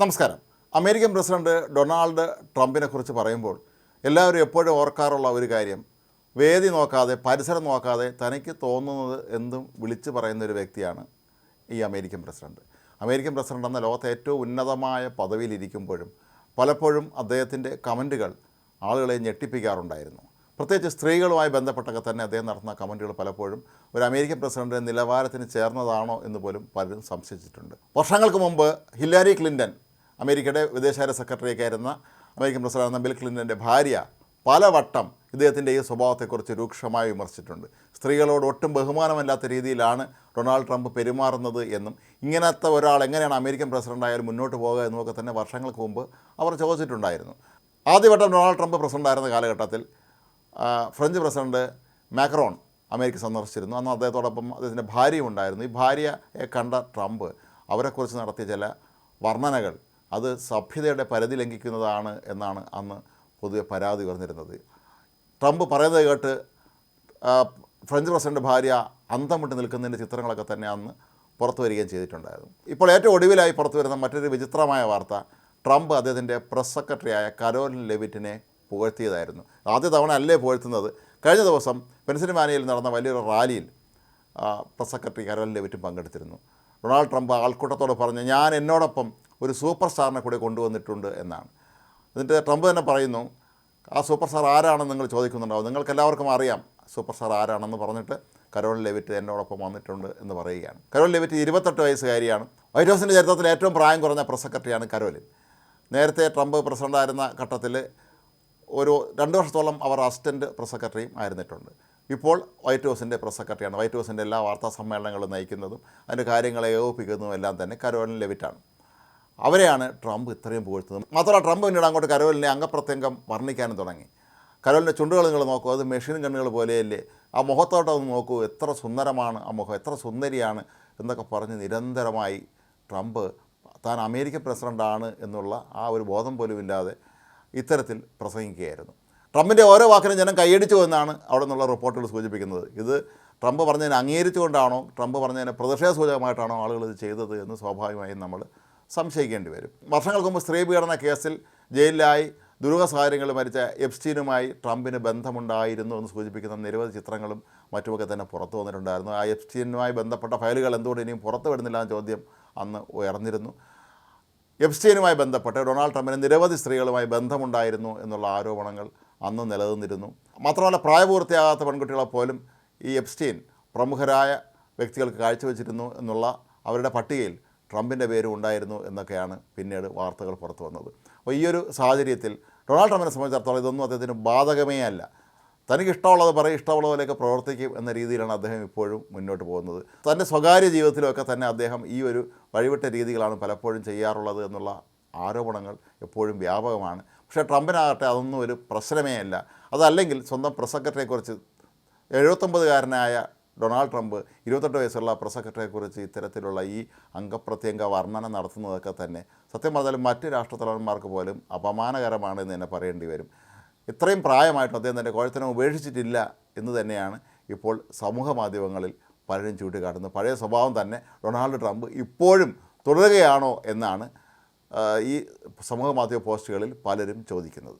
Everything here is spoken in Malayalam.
നമസ്കാരം. അമേരിക്കൻ പ്രസിഡന്റ് ഡൊണാൾഡ് ട്രംപിനെ കുറിച്ച് പറയുമ്പോൾ എല്ലാവരും എപ്പോഴും ഓർക്കാറുള്ള ഒരു കാര്യം, വേദി നോക്കാതെ പരിസരം നോക്കാതെ തനിക്ക് തോന്നുന്നത് എന്തും വിളിച്ചു പറയുന്ന ഒരു വ്യക്തിയാണ് ഈ അമേരിക്കൻ പ്രസിഡന്റ്. അമേരിക്കൻ പ്രസിഡന്റ് എന്ന ലോകത്തെ ഏറ്റവും ഉന്നതമായ പദവിയിലിരിക്കുമ്പോഴും പലപ്പോഴും അദ്ദേഹത്തിൻ്റെ കമൻറ്റുകൾ ആളുകളെ ഞെട്ടിപ്പിക്കാറുണ്ടായിരുന്നു. പ്രത്യേകിച്ച് സ്ത്രീകളുമായി ബന്ധപ്പെട്ടൊക്കെ തന്നെ അദ്ദേഹം നടത്തുന്ന കമൻറ്റുകൾ പലപ്പോഴും ഒരു അമേരിക്കൻ പ്രസിഡന്റിൻ്റെ നിലവാരത്തിന് ചേർന്നതാണോ എന്ന് പോലും പലരും സംശയിച്ചിട്ടുണ്ട്. വർഷങ്ങൾക്ക് മുമ്പ് ഹില്ലാരി ക്ലിൻ്റൺ, അമേരിക്കയുടെ വിദേശകാര്യ സെക്രട്ടറിയൊക്കെ ആയിരുന്ന അമേരിക്കൻ പ്രസിഡന്റ് ബിൽ ക്ലിൻ്റൻ്റെ ഭാര്യ പലവട്ടം ഇദ്ദേഹത്തിൻ്റെ ഈ സ്വഭാവത്തെക്കുറിച്ച് രൂക്ഷമായി വിമർശിച്ചിട്ടുണ്ട്. സ്ത്രീകളോട് ഒട്ടും ബഹുമാനമില്ലാത്ത രീതിയിലാണ് ഡൊണാൾഡ് ട്രംപ് പെരുമാറുന്നത് എന്നും ഇങ്ങനത്തെ ഒരാൾ എങ്ങനെയാണ് അമേരിക്കൻ പ്രസിഡൻ്റായാലും മുന്നോട്ട് പോകുക എന്നൊക്കെ തന്നെ വർഷങ്ങൾക്ക് മുമ്പ് അവർ ചോദിച്ചിട്ടുണ്ടായിരുന്നു. ആദ്യവട്ടം ഡൊണാൾഡ് ട്രംപ് പ്രസിഡൻ്റായിരുന്ന കാലഘട്ടത്തിൽ ഫ്രഞ്ച് പ്രസിഡന്റ് മാക്രോൺ അമേരിക്ക സന്ദർശിച്ചിരുന്നു. അന്ന് അദ്ദേഹത്തോടൊപ്പം അദ്ദേഹത്തിൻ്റെ ഭാര്യയും ഉണ്ടായിരുന്നു. ഈ ഭാര്യയെ കണ്ട ട്രംപ് അവരെക്കുറിച്ച് നടത്തിയ ചില വർണ്ണനകൾ അത് സഭ്യതയുടെ പരിധി ലംഘിക്കുന്നതാണ് എന്നാണ് അന്ന് പൊതുവെ പരാതി ഉയർന്നിരുന്നത്. ട്രംപ് പറയുന്നത് കേട്ട് ഫ്രഞ്ച് പ്രസിഡന്റ് ഭാര്യ അന്തം വിട്ട് നിൽക്കുന്നതിൻ്റെ ചിത്രങ്ങളൊക്കെ തന്നെ അന്ന് പുറത്തു വരികയും ചെയ്തിട്ടുണ്ടായിരുന്നു. ഇപ്പോൾ ഏറ്റവും ഒടുവിലായി പുറത്തു വരുന്ന മറ്റൊരു വിചിത്രമായ വാർത്ത, ട്രംപ് അദ്ദേഹത്തിൻ്റെ പ്രസ് സെക്രട്ടറിയായ കരോലിൻ ലെവിറ്റിനെ പുകഴ്ത്തിയതായിരുന്നു. ആദ്യ തവണ അല്ലേ പുകഴ്ത്തുന്നത്. കഴിഞ്ഞ ദിവസം പെൻസിൽവാനിയയിൽ നടന്ന വലിയൊരു റാലിയിൽ പ്രസ് സെക്രട്ടറി കരോലിൻ ലെവിറ്റും പങ്കെടുത്തിരുന്നു. ഡൊണാൾഡ് ട്രംപ് ആൾക്കൂട്ടത്തോട് പറഞ്ഞു, ഞാൻ എന്നോടൊപ്പം ഒരു സൂപ്പർ സ്റ്റാറിനെ കൂടി കൊണ്ടുവന്നിട്ടുണ്ട് എന്നാണ്. എന്നിട്ട് ട്രംപ് തന്നെ പറയുന്നു, ആ സൂപ്പർ സ്റ്റാർ ആരാണെന്ന് നിങ്ങൾ ചോദിക്കുന്നുണ്ടാവും, നിങ്ങൾക്ക് എല്ലാവർക്കും അറിയാം സൂപ്പർ സ്റ്റാർ ആരാണെന്ന് പറഞ്ഞിട്ട് കരോലിൻ ലെവിറ്റ് എന്നോടൊപ്പം വന്നിട്ടുണ്ട് എന്ന് പറയുകയാണ്. Caroline Leavitt 28 വയസ്സുകാരിയാണ്. വൈറ്റ് ഹൗസിൻ്റെ ചരിത്രത്തിൽ ഏറ്റവും പ്രായം കുറഞ്ഞ പ്രസ് സെക്രട്ടറിയാണ് കരോലിൻ. നേരത്തെ ട്രംപ് പ്രസിഡൻ്റായിരുന്ന ഘട്ടത്തിൽ ഒരു 2 വർഷത്തോളം അവർ അസിസ്റ്റൻറ്റ് പ്രസ് സെക്രട്ടറിയും ആയിരുന്നിട്ടുണ്ട്. ഇപ്പോൾ വൈറ്റ് ഹൗസിൻ്റെ പ്രസ് സെക്രട്ടറിയാണ്. വൈറ്റ് ഹൗസിൻ്റെ എല്ലാ വാർത്താ സമ്മേളനങ്ങളും നയിക്കുന്നതും അതിൻ്റെ കാര്യങ്ങളെ ഏകോപിപ്പിക്കുന്നതും എല്ലാം തന്നെ കരോലിൻ ലെവിറ്റാണ്. അവരെയാണ് ട്രംപ് ഇത്രയും പുകഴ്ത്തുന്നത്. മാത്രമല്ല ട്രംപ് പിന്നീട് അങ്ങോട്ട് കരോലിനെ അംഗപ്രത്യംഗം വർണ്ണിക്കാനും തുടങ്ങി. കരോലിൻ്റെ ചുണ്ടുകൾ നിങ്ങൾ നോക്കൂ, അത് മെഷീൻ കണ്ണുകൾ പോലെയല്ലേ, ആ മുഖത്തോട്ടൊന്ന് നോക്കൂ, എത്ര സുന്ദരമാണ് ആ മുഖം, എത്ര സുന്ദരിയാണ് എന്നൊക്കെ പറഞ്ഞ് നിരന്തരമായി ട്രംപ് താൻ അമേരിക്കൻ പ്രസിഡൻ്റാണ് എന്നുള്ള ആ ഒരു ബോധം പോലും ഇല്ലാതെ ഇത്തരത്തിൽ പ്രസംഗിക്കുകയായിരുന്നു. ട്രംപിൻ്റെ ഓരോ വാക്കിനും ജനം കൈയടിച്ചു എന്നാണ് അവിടെ നിന്നുള്ള റിപ്പോർട്ടുകൾ സൂചിപ്പിക്കുന്നത്. ഇത് ട്രംപ് പറഞ്ഞതിനെ അംഗീകരിച്ചുകൊണ്ടാണോ, ട്രംപ് പറഞ്ഞതിനെ പ്രതിഷേധ സൂചകമായിട്ടാണോ ആളുകൾ ഇത് ചെയ്തത് എന്ന് സ്വാഭാവികമായും നമ്മൾ സംശയിക്കേണ്ടി വരും. വർഷങ്ങൾക്ക് മുമ്പ് സ്ത്രീ പീഡന കേസിൽ ജയിലിലായി ദുരൂഹ സാഹചര്യങ്ങളിൽ മരിച്ച എപ്സ്റ്റീനുമായി ട്രംപിന് ബന്ധമുണ്ടായിരുന്നു എന്ന് സൂചിപ്പിക്കുന്ന നിരവധി ചിത്രങ്ങളും മറ്റുമൊക്കെ തന്നെ പുറത്തു വന്നിട്ടുണ്ടായിരുന്നു. ആ എപ്സ്റ്റീനുമായി ബന്ധപ്പെട്ട ഫയലുകൾ എന്തുകൊണ്ട് ഇനിയും പുറത്തു വിടുന്നില്ല എന്ന ചോദ്യം അന്ന് ഉയർന്നിരുന്നു. എപ്സ്റ്റീനുമായി ബന്ധപ്പെട്ട് ഡൊണാൾഡ് ട്രംപിന് നിരവധി സ്ത്രീകളുമായി ബന്ധമുണ്ടായിരുന്നു എന്നുള്ള ആരോപണങ്ങൾ അന്ന് നിലനിന്നിരുന്നു. മാത്രമല്ല പ്രായപൂർത്തിയാകാത്ത പെൺകുട്ടികളെ പോലും ഈ എപ്സ്റ്റീൻ പ്രമുഖരായ വ്യക്തികൾക്ക് കാഴ്ചവെച്ചിരുന്നു എന്നുള്ള അവരുടെ പട്ടികയിൽ ട്രംപിൻ്റെ പേരും ഉണ്ടായിരുന്നു എന്നൊക്കെയാണ് പിന്നീട് വാർത്തകൾ പുറത്തു വന്നത്. അപ്പോൾ ഈ ഒരു സാഹചര്യത്തിൽ ഡൊണാൾഡ് ട്രംപിനെ സംബന്ധിച്ചിടത്തോളം ഇതൊന്നും അദ്ദേഹത്തിന് ബാധകമേ അല്ല. തനിക്ക് ഇഷ്ടമുള്ളത് പറയും, ഇഷ്ടമുള്ളതിലേക്ക് പ്രവർത്തിക്കും എന്ന രീതിയിലാണ് അദ്ദേഹം ഇപ്പോഴും മുന്നോട്ട് പോകുന്നത്. തൻ്റെ സ്വകാര്യ ജീവിതത്തിലൊക്കെ തന്നെ അദ്ദേഹം ഈ ഒരു വഴിവിട്ട രീതികളാണ് പലപ്പോഴും ചെയ്യാറുള്ളത് എന്നുള്ള ആരോപണങ്ങൾ എപ്പോഴും വ്യാപകമാണ്. പക്ഷേ ട്രംപിനാകട്ടെ അതൊന്നും ഒരു പ്രശ്നമേ അല്ല. അതല്ലെങ്കിൽ സ്വന്തം പ്രസ് സെക്രട്ടറിയെക്കുറിച്ച് 79കാരനായ ഡൊണാൾഡ് ട്രംപ് 28 വയസ്സുള്ള പ്രസ് സെക്രട്ടറിയെക്കുറിച്ച് ഇത്തരത്തിലുള്ള ഈ അംഗപ്രത്യംഗ വർണ്ണന നടത്തുന്നതൊക്കെ തന്നെ സത്യം പറഞ്ഞാലും മറ്റ് രാഷ്ട്രത്തലവന്മാർക്ക് പോലും അപമാനകരമാണ് എന്ന് തന്നെ പറയേണ്ടി വരും. ഇത്രയും പ്രായമായിട്ടും അദ്ദേഹം തൻ്റെ കോഴത്തനം ഉപേക്ഷിച്ചിട്ടില്ല എന്ന് തന്നെയാണ് ഇപ്പോൾ സമൂഹ മാധ്യമങ്ങളിൽ പലരും ചൂണ്ടിക്കാട്ടുന്നത്. പഴയ സ്വഭാവം തന്നെ ഡൊണാൾഡ് ട്രംപ് ഇപ്പോഴും തുടരുകയാണോ എന്നാണ് ഈ സമൂഹ മാധ്യമ പോസ്റ്റുകളിൽ പലരും ചോദിക്കുന്നത്.